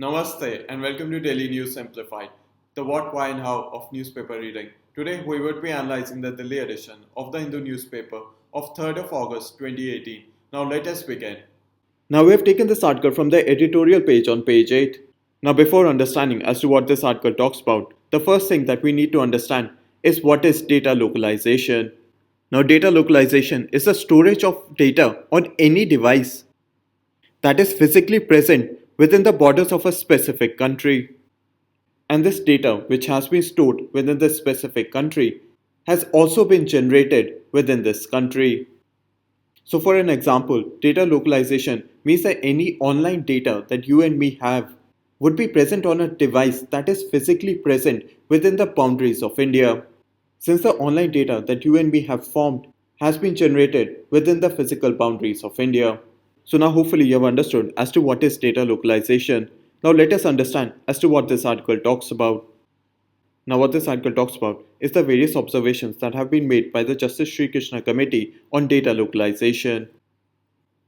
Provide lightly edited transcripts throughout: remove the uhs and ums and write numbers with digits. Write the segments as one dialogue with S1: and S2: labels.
S1: Namaste and welcome to Daily News Simplified, the what, why, and how of newspaper reading. Today we would be analyzing the Delhi edition of the Hindu newspaper of 3rd of August 2018. Now let us begin. Now we have taken this article from the editorial page on page 8. Now before understanding as to what this article talks about, the first thing that we need to understand is what is data localization. Now data localization is the storage of data on any device that is physically present within the borders of a specific country. And this data, which has been stored within this specific country, has also been generated within this country. So, for an example, data localization means that any online data that you and me have would be present on a device that is physically present within the boundaries of India. Since the online data that you and me have formed has been generated within the physical boundaries of India. So now hopefully you have understood as to what is data localization. Now let us understand as to what this article talks about. Now what this article talks about is the various observations that have been made by the Justice Sri Krishna Committee on data localization.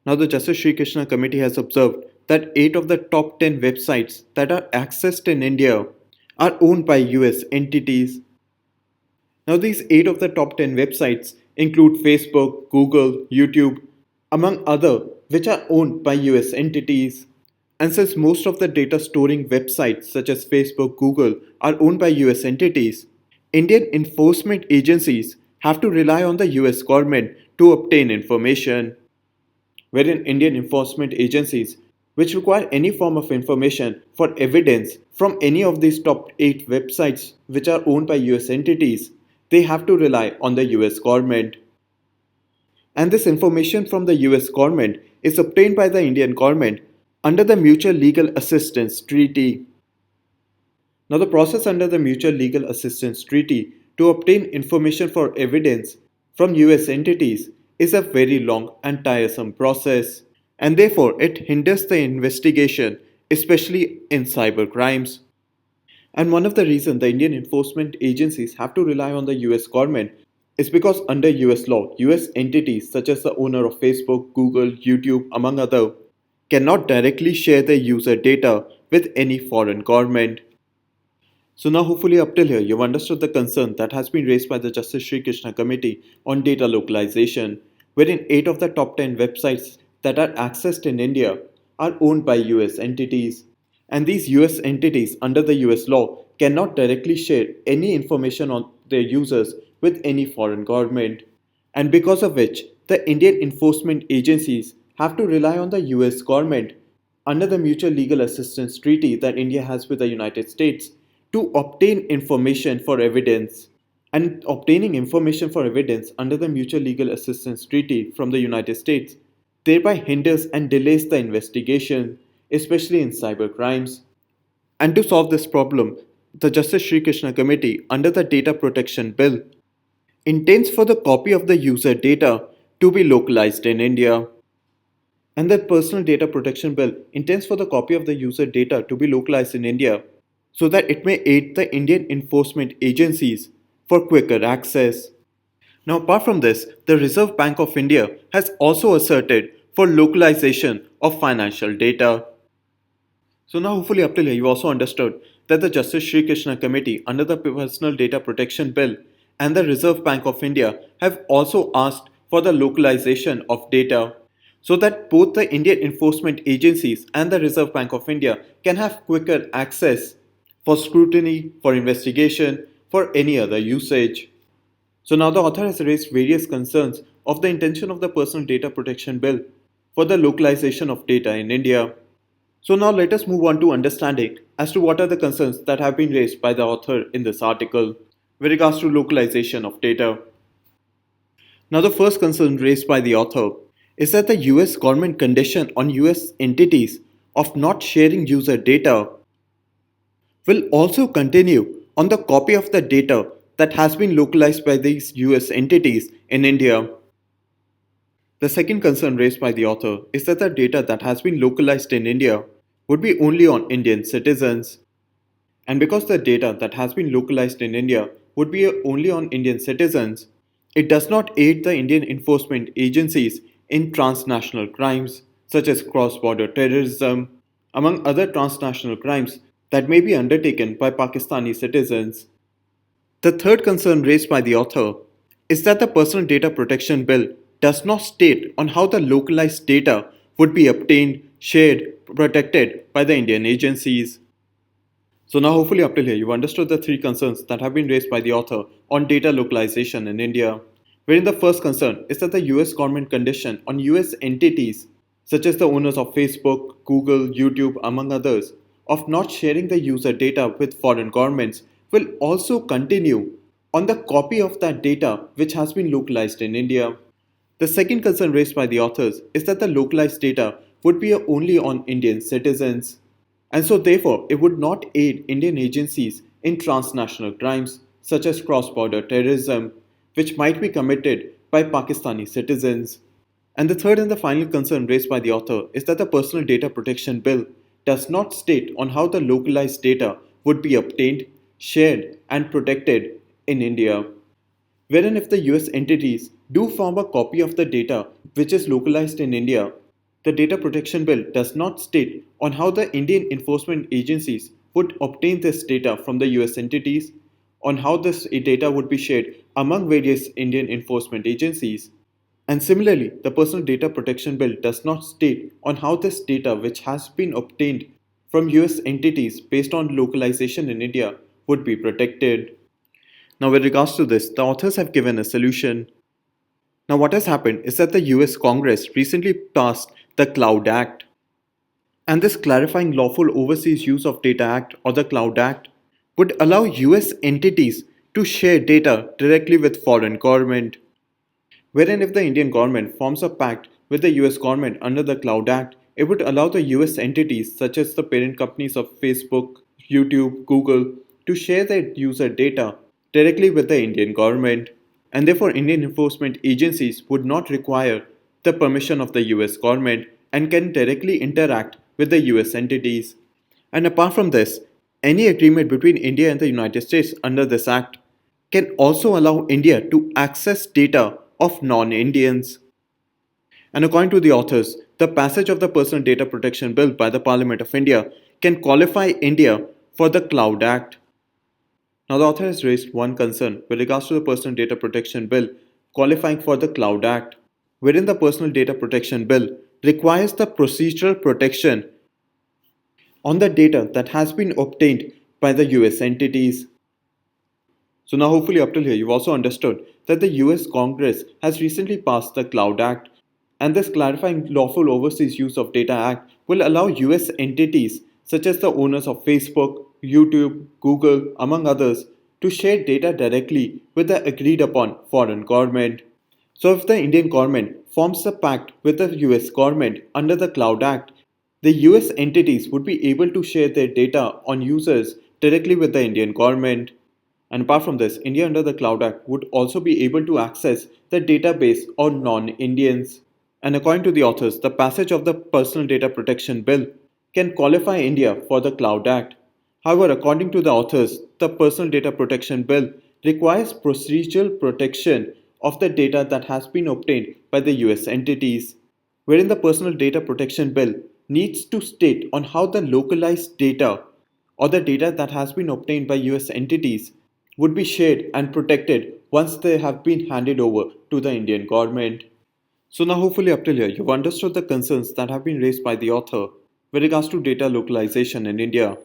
S1: Now the Justice Sri Krishna Committee has observed that 8 of the top 10 websites that are accessed in India are owned by US entities. Now these 8 of the top 10 websites include Facebook, Google, YouTube, among other which are owned by US entities. And since most of the data storing websites such as Facebook, Google are owned by US entities, Indian enforcement agencies have to rely on the US government to obtain information. Wherein Indian enforcement agencies, which require any form of information for evidence from any of these top 8 websites which are owned by US entities, they have to rely on the US government. And this information from the US government is obtained by the Indian government under the Mutual Legal Assistance Treaty. Now, the process under the Mutual Legal Assistance Treaty to obtain information for evidence from US entities is a very long and tiresome process, and therefore it hinders the investigation, especially in cyber crimes. And one of the reasons the Indian enforcement agencies have to rely on the US government is because under US law, US entities such as the owner of Facebook, Google, YouTube, among other, cannot directly share their user data with any foreign government. So now hopefully up till here you've understood the concern that has been raised by the Justice Sri Krishna Committee on data localization, wherein 8 of the top 10 websites that are accessed in India are owned by US entities. And these US entities under the US law cannot directly share any information on their users with any foreign government. And because of which, the Indian enforcement agencies have to rely on the US government under the Mutual Legal Assistance Treaty that India has with the United States to obtain information for evidence. And obtaining information for evidence under the Mutual Legal Assistance Treaty from the United States thereby hinders and delays the investigation, especially in cyber crimes. And to solve this problem, the Justice Sri Krishna Committee under the Data Protection Bill intends for the copy of the user data to be localized in India. And the Personal Data Protection Bill intends for the copy of the user data to be localized in India so that it may aid the Indian enforcement agencies for quicker access. Now, apart from this, the Reserve Bank of India has also asserted for localization of financial data. So now hopefully up till here you also understood that the Justice Sri Krishna Committee under the Personal Data Protection Bill and the Reserve Bank of India have also asked for the localization of data so that both the Indian enforcement agencies and the Reserve Bank of India can have quicker access for scrutiny, for investigation, for any other usage. So now the author has raised various concerns of the intention of the Personal Data Protection Bill for the localization of data in India. So now let us move on to understanding as to what are the concerns that have been raised by the author in this article with regards to localization of data. Now the first concern raised by the author is that the US government condition on US entities of not sharing user data will also continue on the copy of the data that has been localized by these US entities in India. The second concern raised by the author is that the data that has been localized in India would be only on Indian citizens. And because the data that has been localized in India would be only on Indian citizens, it does not aid the Indian enforcement agencies in transnational crimes such as cross border terrorism among other transnational crimes that may be undertaken by Pakistani citizens. The third concern raised by the author is that the Personal Data Protection Bill does not state on how the localized data would be obtained, shared, protected by the Indian agencies. So now hopefully up till here you've understood the three concerns that have been raised by the author on data localization in India. Wherein the first concern is that the US government condition on US entities such as the owners of Facebook, Google, YouTube among others of not sharing the user data with foreign governments will also continue on the copy of that data which has been localized in India. The second concern raised by the authors is that the localized data would be only on Indian citizens, and so therefore it would not aid Indian agencies in transnational crimes such as cross border terrorism, which might be committed by Pakistani citizens. And the third and the final concern raised by the author is that the Personal Data Protection Bill does not state on how the localized data would be obtained, shared, and protected in India. Wherein, if the US entities do form a copy of the data which is localized in India, the Data Protection Bill does not state on how the Indian enforcement agencies would obtain this data from the US entities, on how this data would be shared among various Indian enforcement agencies. And similarly, the Personal Data Protection Bill does not state on how this data which has been obtained from US entities based on localization in India would be protected. Now, with regards to this, the authors have given a solution. Now, what has happened is that the US Congress recently passed the Cloud Act. And this clarifying Lawful Overseas Use of Data Act or the Cloud Act would allow US entities to share data directly with foreign government. Wherein if the Indian government forms a pact with the US government under the Cloud Act, it would allow the US entities such as the parent companies of Facebook, YouTube, Google to share their user data directly with the Indian government. And therefore Indian enforcement agencies would not require the permission of the US government and can directly interact with the US entities. And apart from this, any agreement between India and the United States under this act can also allow India to access data of non-Indians. And according to the authors, the passage of the Personal Data Protection Bill by the Parliament of India can qualify India for the Cloud Act. Now, the author has raised one concern with regards to the Personal Data Protection Bill qualifying for the Cloud Act, wherein the Personal Data Protection Bill requires the procedural protection on the data that has been obtained by the US entities. So now hopefully up till here you've also understood that the US Congress has recently passed the Cloud Act, and this clarifying Lawful Overseas Use of Data Act will allow US entities such as the owners of Facebook, YouTube, Google among others to share data directly with the agreed upon foreign government. So if the Indian government forms a pact with the US government under the Cloud Act, the US entities would be able to share their data on users directly with the Indian government. And apart from this, India under the Cloud Act would also be able to access the database on non-Indians. And according to the authors, the passage of the Personal Data Protection Bill can qualify India for the Cloud Act. However, according to the authors, the Personal Data Protection Bill requires procedural protection of the data that has been obtained by the US entities, wherein the Personal Data Protection Bill needs to state on how the localized data or the data that has been obtained by US entities would be shared and protected once they have been handed over to the Indian government. So now hopefully up till here you've understood the concerns that have been raised by the author with regards to data localization in India.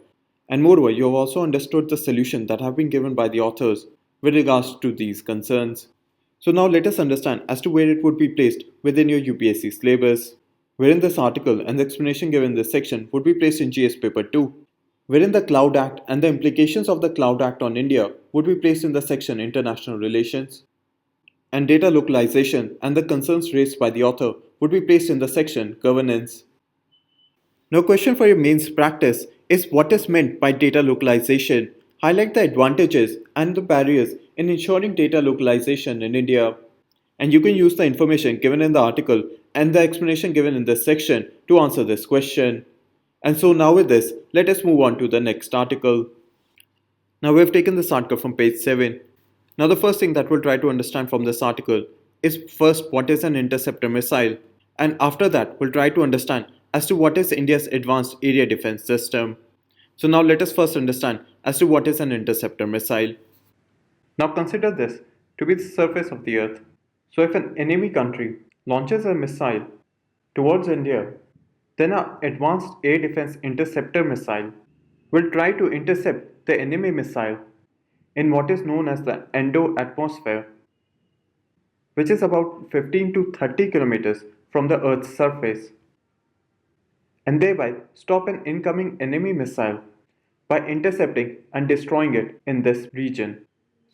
S1: And moreover, you have also understood the solution that have been given by the authors with regards to these concerns. So now let us understand as to where it would be placed within your UPSC syllabus, wherein this article and the explanation given in this section would be placed in GS paper 2, wherein the Cloud Act and the implications of the Cloud Act on India would be placed in the section International Relations, and data localization and the concerns raised by the author would be placed in the section Governance. Now, question for your mains practice is what is meant by data localization. Highlight the advantages and the barriers in ensuring data localization in India. And you can use the information given in the article and the explanation given in this section to answer this question. And so now with this, let us move on to the next article. Now we have taken this article from page 7. Now the first thing that we'll try to understand from this article is first what is an interceptor missile, and after that we'll try to understand as to what is India's advanced area defense system. So now let us first understand as to what is an interceptor missile. Now consider this to be the surface of the earth. So if an enemy country launches a missile towards India, then our advanced air defense interceptor missile will try to intercept the enemy missile in what is known as the endo-atmosphere, which is about 15 to 30 kilometers from the Earth's surface, and thereby stop an incoming enemy missile by intercepting and destroying it in this region.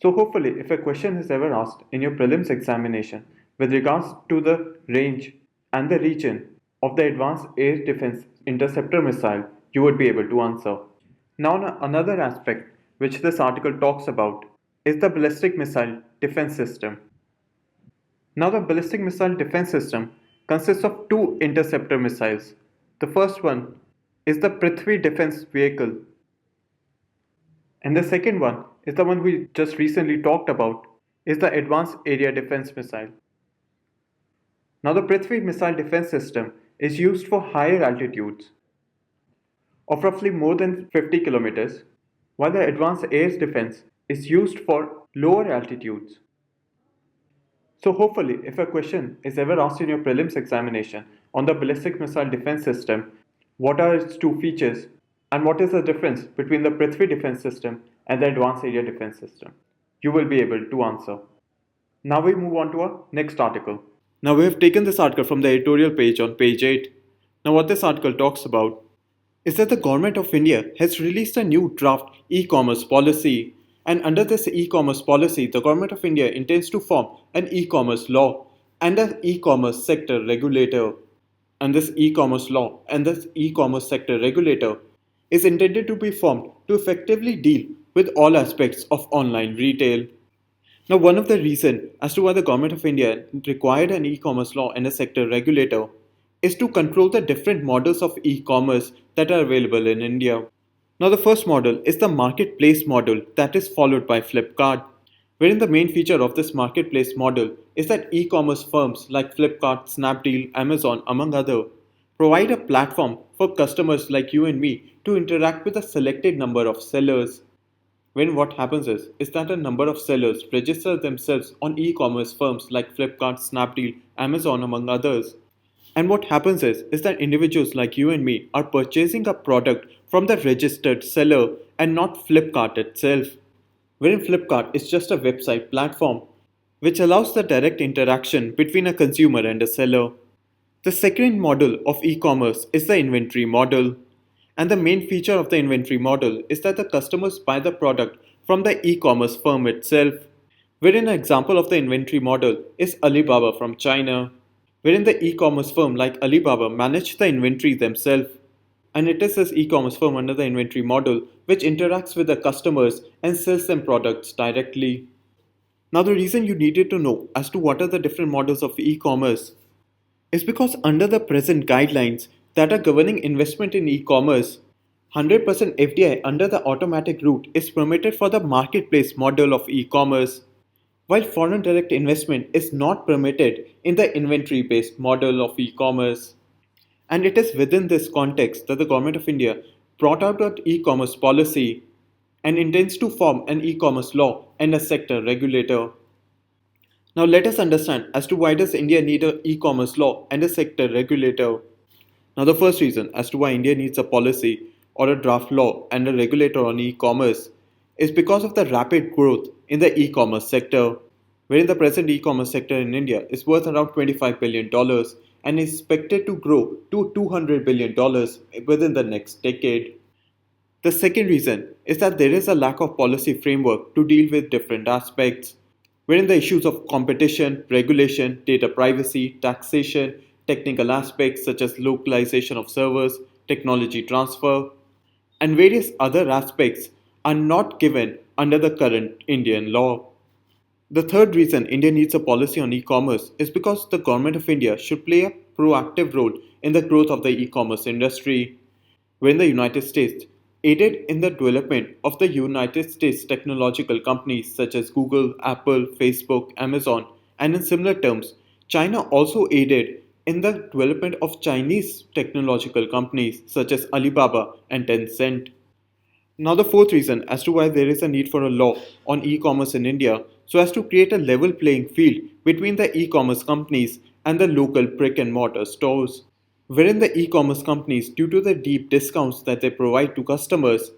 S1: So, hopefully, if a question is ever asked in your prelims examination with regards to the range and the region of the advanced air defense interceptor missile, you would be able to answer. Now, another aspect which this article talks about is the ballistic missile defense system. Now, the ballistic missile defense system consists of two interceptor missiles. The first one is the Prithvi Defense Vehicle, and the second one is the one we just recently talked about, is the Advanced Area Defense Missile. Now, the Prithvi Missile Defense System is used for higher altitudes of roughly more than 50 kilometers, while the Advanced Air Defense is used for lower altitudes. So hopefully, if a question is ever asked in your prelims examination on the ballistic missile defense system, what are its two features and what is the difference between the Prithvi defense system and the advanced area defense system, you will be able to answer. Now we move on to our next article. Now we have taken this article from the editorial page on page 8. Now what this article talks about is that the government of India has released a new draft e-commerce policy. And under this e-commerce policy, the government of India intends to form an e-commerce law and an e-commerce sector regulator. And this e-commerce law and this e-commerce sector regulator is intended to be formed to effectively deal with all aspects of online retail. Now, one of the reasons as to why the government of India required an e-commerce law and a sector regulator is to control the different models of e-commerce that are available in India. Now, the first model is the marketplace model that is followed by Flipkart, wherein the main feature of this marketplace model is that e-commerce firms like Flipkart, Snapdeal, Amazon, among others, provide a platform for customers like you and me to interact with a selected number of sellers. When what happens is that a number of sellers register themselves on e-commerce firms like Flipkart, Snapdeal, Amazon, among others. And what happens is that individuals like you and me are purchasing a product from the registered seller and not Flipkart itself. Wherein Flipkart is just a website platform which allows the direct interaction between a consumer and a seller. The second model of e-commerce is the inventory model. And the main feature of the inventory model is that the customers buy the product from the e-commerce firm itself. Wherein an example of the inventory model is Alibaba from China, wherein the e-commerce firm like Alibaba manage the inventory themselves. And it is this e-commerce firm under the inventory model which interacts with the customers and sells them products directly. Now the reason you needed to know as to what are the different models of e-commerce is because under the present guidelines that are governing investment in e-commerce, 100% FDI under the automatic route is permitted for the marketplace model of e-commerce, while foreign direct investment is not permitted in the inventory-based model of e-commerce. And it is within this context that the Government of India brought out an e-commerce policy and intends to form an e-commerce law and a sector regulator. Now let us understand as to why does India need an e-commerce law and a sector regulator. Now the first reason as to why India needs a policy or a draft law and a regulator on e-commerce is because of the rapid growth in the e-commerce sector, wherein the present e-commerce sector in India is worth around $25 billion and is expected to grow to $200 billion within the next decade. The second reason is that there is a lack of policy framework to deal with different aspects, wherein the issues of competition, regulation, data privacy, taxation, technical aspects such as localization of servers, technology transfer, and various other aspects are not given under the current Indian law. The third reason India needs a policy on e-commerce is because the Government of India should play a proactive role in the growth of the e-commerce industry, when the United States aided in the development of the United States technological companies such as Google, Apple, Facebook, Amazon, and in similar terms, China also aided in the development of Chinese technological companies such as Alibaba and Tencent. Now, the fourth reason as to why there is a need for a law on e commerce in India so as to create a level playing field between the e commerce companies and the local brick and mortar stores, wherein the e commerce companies, due to the deep discounts that they provide to customers,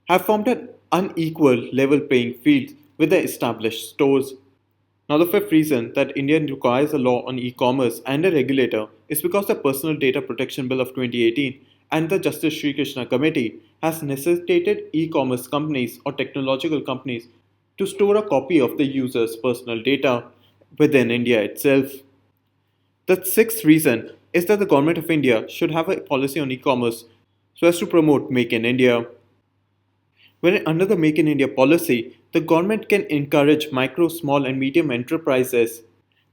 S1: have formed an unequal level playing field with the established stores. Now, the fifth reason that India requires a law on e commerce and a regulator is because the Personal Data Protection Bill of 2018 and the Justice Sri Krishna Committee has necessitated e commerce companies or technological companies to store a copy of the user's personal data within India itself. The sixth reason is that the Government of India should have a policy on e commerce so as to promote Make in India. Wherein under the Make in India policy, the government can encourage micro, small, and medium enterprises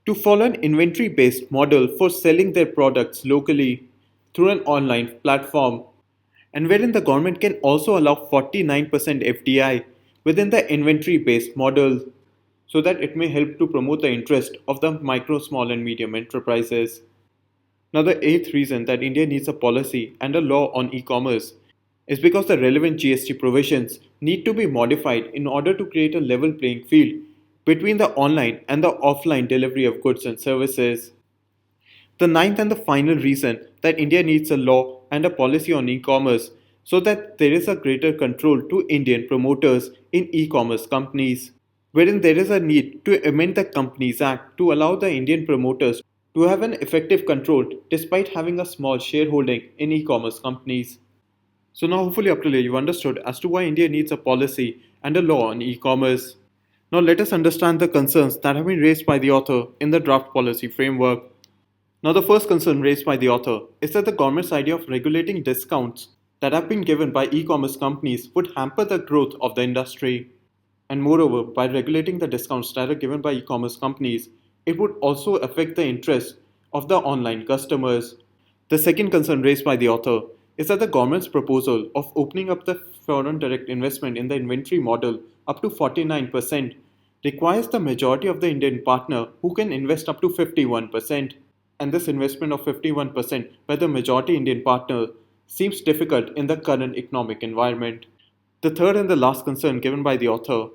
S1: to follow an inventory based model for selling their products locally through an online platform, and wherein the government can also allow 49% FDI within the inventory based model so that it may help to promote the interest of the micro, small, and medium enterprises. Now, the eighth reason that India needs a policy and a law on e commerce is because the relevant GST provisions need to be modified in order to create a level playing field between the online and the offline delivery of goods and services. The ninth and the final reason that India needs a law and a policy on e commerce so that there is a greater control to Indian promoters in e commerce companies, wherein there is a need to amend the Companies Act to allow the Indian promoters to have an effective control despite having a small shareholding in e commerce companies. So, now hopefully, up till here, you've understood as to why India needs a policy and a law on e commerce. Now, let us understand the concerns that have been raised by the author in the draft policy framework. Now, the first concern raised by the author is that the government's idea of regulating discounts that have been given by e commerce companies would hamper the growth of the industry. And moreover, by regulating the discounts that are given by e commerce companies, it would also affect the interests of the online customers. The second concern raised by the author is that the government's proposal of opening up the foreign direct investment in the inventory model up to 49% requires the majority of the Indian partner who can invest up to 51%. And this investment of 51% by the majority Indian partner seems difficult in the current economic environment. The third and the last concern given by the author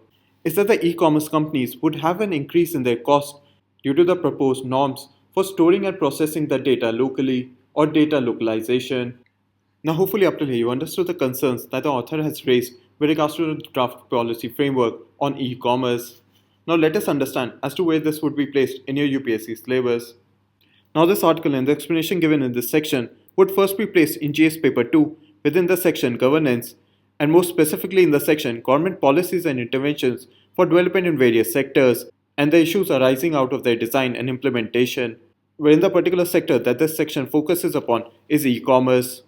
S1: is that the e commerce companies would have an increase in their cost due to the proposed norms for storing and processing the data locally or data localization. Now, hopefully, up till here, you understood the concerns that the author has raised with regards to the draft policy framework on e commerce. Now, let us understand as to where this would be placed in your UPSC syllabus. Now, this article and the explanation given in this section would first be placed in GS Paper 2 within the section Governance, and more specifically in the section Government Policies and Interventions for Development in Various Sectors and the issues arising out of their design and implementation, wherein the particular sector that this section focuses upon is e commerce.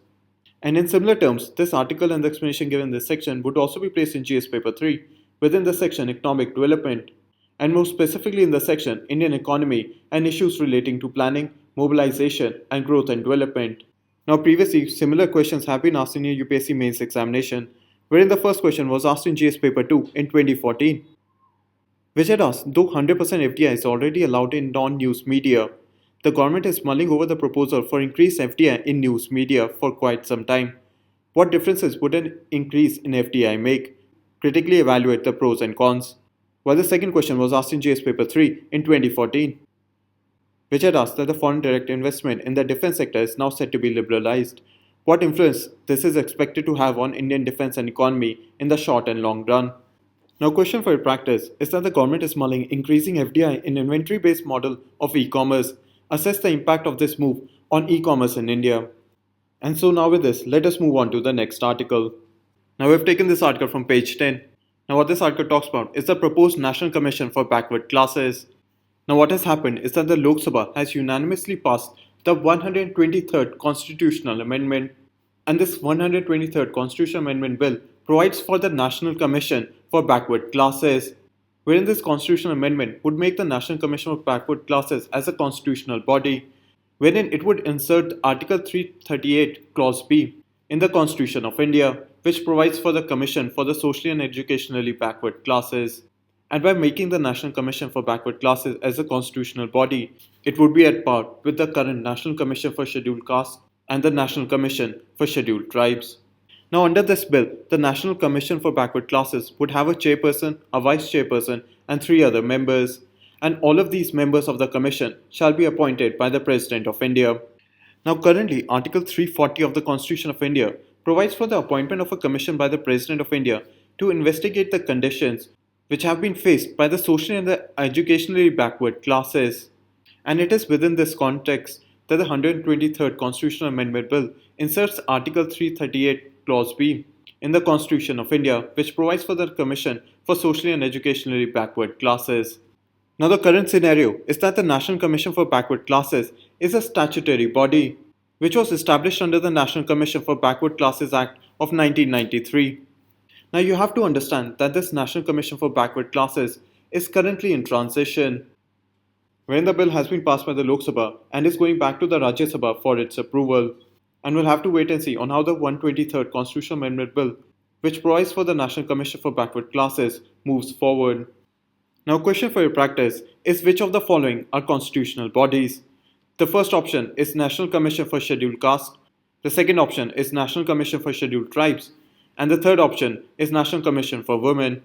S1: And in similar terms, this article and the explanation given in this section would also be placed in GS Paper 3 within the section Economic Development, and more specifically in the section Indian Economy and Issues Relating to Planning, Mobilization, and Growth and Development. Now, previously, similar questions have been asked in your UPSC mains examination, wherein the first question was asked in GS Paper 2 in 2014, which had asked, though 100% FDI is already allowed in non-news media, the government is mulling over the proposal for increased FDI in news media for quite some time. What differences would an increase in FDI make? Critically evaluate the pros and cons. While the second question was asked in GS Paper 3 in 2014, which had asked that the foreign direct investment in the defense sector is now set to be liberalized. What influence this is expected to have on Indian defense and economy in the short and long run. Now, question for your practice is that the government is mulling increasing FDI in inventory-based model of e-commerce. Assess the impact of this move on e-commerce in India. And so now with this, let us move on to the next article. Now we've taken this article from page 10. Now what this article talks about is the proposed National Commission for Backward Classes. Now what has happened is that the Lok Sabha has unanimously passed the 123rd Constitutional Amendment, and this 123rd Constitutional Amendment Bill provides for the National Commission for Backward Classes, wherein this constitutional amendment would make the National Commission for Backward Classes as a constitutional body, wherein it would insert Article 338 Clause B in the Constitution of India, which provides for the Commission for the Socially and Educationally Backward Classes. And by making the National Commission for Backward Classes as a constitutional body, it would be at par with the current National Commission for Scheduled Castes and the National Commission for Scheduled Tribes. Now, under this bill, the National Commission for Backward Classes would have a chairperson, a vice chairperson, and three other members. And all of these members of the commission shall be appointed by the President of India. Now, currently, Article 340 of the Constitution of India provides for the appointment of a commission by the President of India to investigate the conditions which have been faced by the socially and the educationally backward classes. And it is within this context that the 123rd Constitutional Amendment Bill inserts Article 338 Clause B in the Constitution of India, which provides for the Commission for Socially and Educationally Backward Classes. Now, the current scenario is that the National Commission for Backward Classes is a statutory body which was established under the National Commission for Backward Classes Act of 1993. Now, you have to understand that this National Commission for Backward Classes is currently in transition, wherein the bill has been passed by the Lok Sabha and is going back to the Rajya Sabha for its approval. And we'll have to wait and see on how the 123rd Constitutional Amendment Bill, which provides for the National Commission for Backward Classes, moves forward. Now, question for your practice is which of the following are constitutional bodies? The first option is National Commission for Scheduled Caste. The second option is National Commission for Scheduled Tribes. And the third option is National Commission for Women.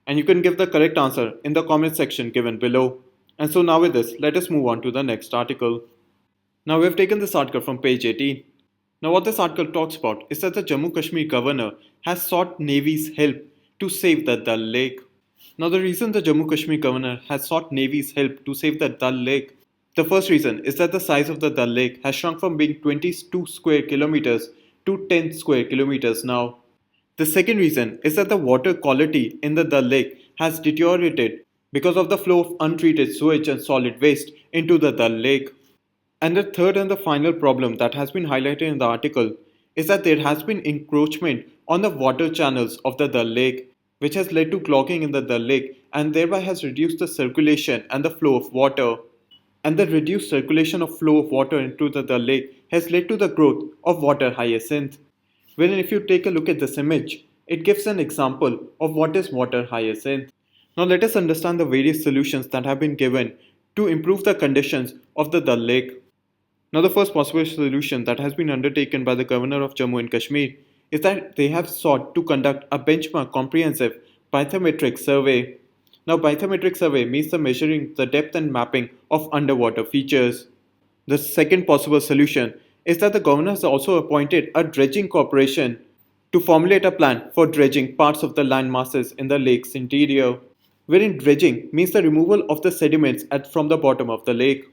S1: And you can give the correct answer in the comment section given below. And so now with this, let us move on to the next article. Now we have taken this article from page 18. Now what this article talks about is that the Jammu Kashmir governor has sought Navy's help to save the Dal Lake. Now the reason the Jammu Kashmir governor has sought Navy's help to save the Dal Lake, the first reason is that the size of the Dal Lake has shrunk from being 22 square kilometers to 10 square kilometers now. The second reason is that the water quality in the Dal Lake has deteriorated because of the flow of untreated sewage and solid waste into the Dal Lake. And the third and the final problem that has been highlighted in the article is that there has been encroachment on the water channels of the Dal Lake, which has led to clogging in the Dal Lake and thereby has reduced the circulation and the flow of water. And the reduced circulation of flow of water into the Dal Lake has led to the growth of water hyacinth. Wherein if you take a look at this image, it gives an example of what is water hyacinth. Now let us understand the various solutions that have been given to improve the conditions of the Dal Lake. Now the first possible solution that has been undertaken by the governor of Jammu and Kashmir is that they have sought to conduct a benchmark comprehensive bathymetric survey. Now bathymetric survey means the measuring the depth and mapping of underwater features. The second possible solution is that the governor has also appointed a dredging corporation to formulate a plan for dredging parts of the land masses in the lake's interior, wherein dredging means the removal of the sediments from the bottom of the lake.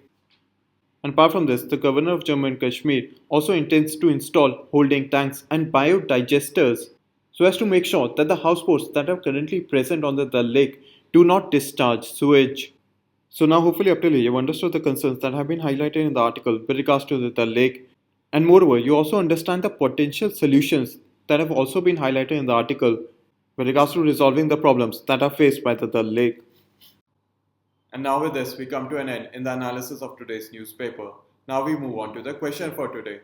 S1: And apart from this, the governor of Jammu and Kashmir also intends to install holding tanks and biodigesters so as to make sure that the houseboats that are currently present on the Dal Lake do not discharge sewage. So now hopefully up till here you've understood the concerns that have been highlighted in the article with regards to the Dal Lake. And moreover, you also understand the potential solutions that have also been highlighted in the article with regards to resolving the problems that are faced by the Dal Lake. And now with this, we come to an end in the analysis of today's newspaper. Now we move on to the question for today.